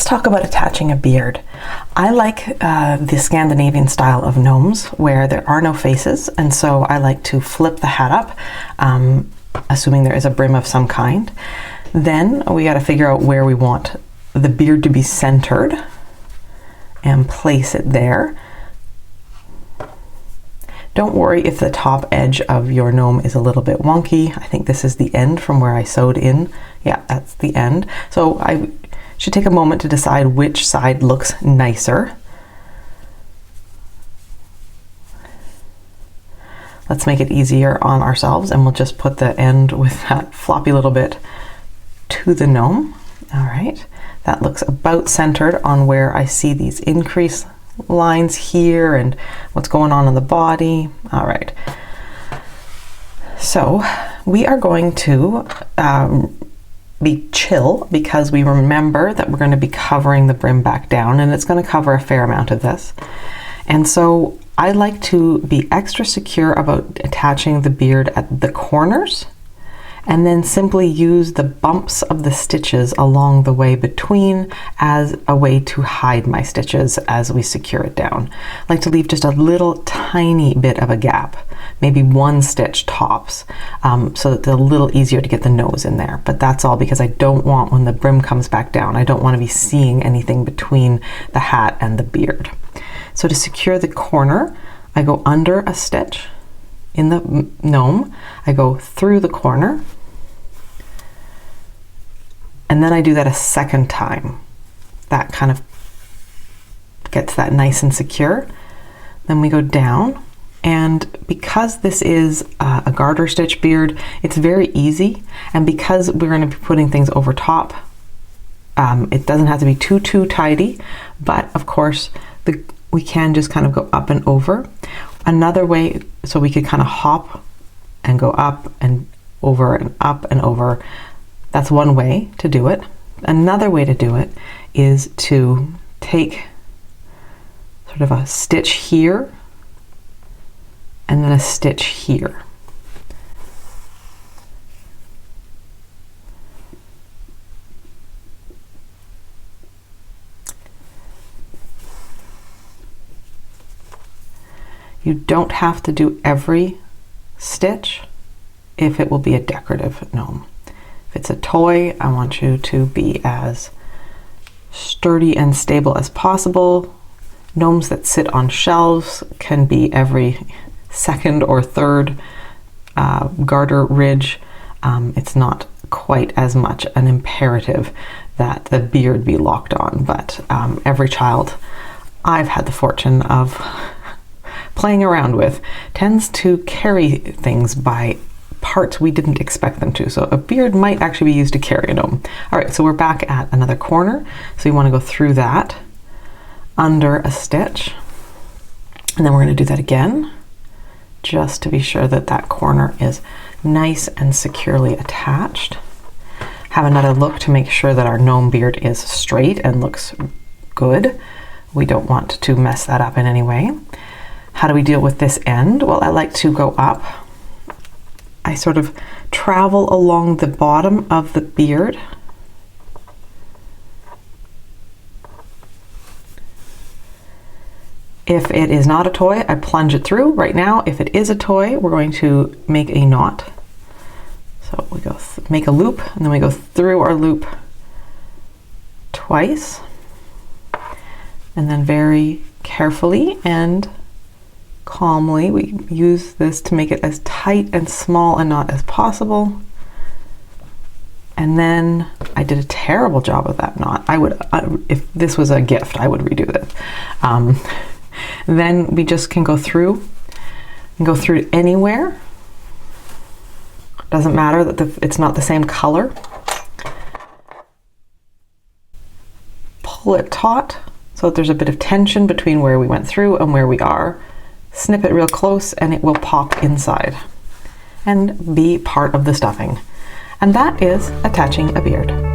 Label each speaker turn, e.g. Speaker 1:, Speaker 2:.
Speaker 1: Let's talk about attaching a beard. I like the Scandinavian style of gnomes where there are no faces, and so I like to flip the hat up, assuming there is a brim of some kind. Then we got to figure out where we want the beard to be centered and place it there. Don't worry if the top edge of your gnome is a little bit wonky. I think this is the end from where I sewed in. Yeah, that's the end. So I should take a moment to decide which side looks nicer. Let's make it easier on ourselves, and we'll just put the end with that floppy little bit to the gnome. All right, that looks about centered on where I see these increase lines here and what's going on in the body. All right, so we are going to be chill because we remember that we're going to be covering the brim back down, and it's going to cover a fair amount of this. And so I like to be extra secure about attaching the beard at the corners, and then simply use the bumps of the stitches along the way between as a way to hide my stitches as we secure it down. I like to leave just a little tiny bit of a gap, maybe one stitch tops, so that it's a little easier to get the nose in there. But that's all because I don't want, when the brim comes back down, I don't want to be seeing anything between the hat and the beard. So to secure the corner, I go under a stitch in the gnome, I go through the corner, and then I do that a second time. That kind of gets that nice and secure. Then we go down, and because this is a garter stitch beard, it's very easy, and because we're going to be putting things over top, it doesn't have to be too tidy, but of course we can just kind of go up and over. Another way, so we could kind of hop and go up and over and up and over. That's one way to do it. Another way to do it is to take sort of a stitch here and then a stitch here. You don't have to do every stitch if it will be a decorative gnome. If it's a toy, I want you to be as sturdy and stable as possible. Gnomes that sit on shelves can be every second or third garter ridge. It's not quite as much an imperative that the beard be locked on, but every child I've had the fortune of playing around with tends to carry things by parts we didn't expect them to. So a beard might actually be used to carry a gnome. All right, so we're back at another corner. So you want to go through that, under a stitch, and then we're going to do that again, just to be sure that that corner is nice and securely attached. Have another look to make sure that our gnome beard is straight and looks good. We don't want to mess that up in any way. How do we deal with this end? Well, I like to go up. I sort of travel along the bottom of the beard. If it is not a toy, I plunge it through. Right now, if it is a toy, we're going to make a knot. So we go make a loop, and then we go through our loop twice. And then very carefully and calmly, we use this to make it as tight and small a knot as possible. And then I did a terrible job of that knot. I would, if this was a gift, I would redo this. Then we just can go through and go through anywhere. Doesn't matter that it's not the same color. Pull it taut so that there's a bit of tension between where we went through and where we are. Snip it real close and it will pop inside and be part of the stuffing. And that is attaching a beard.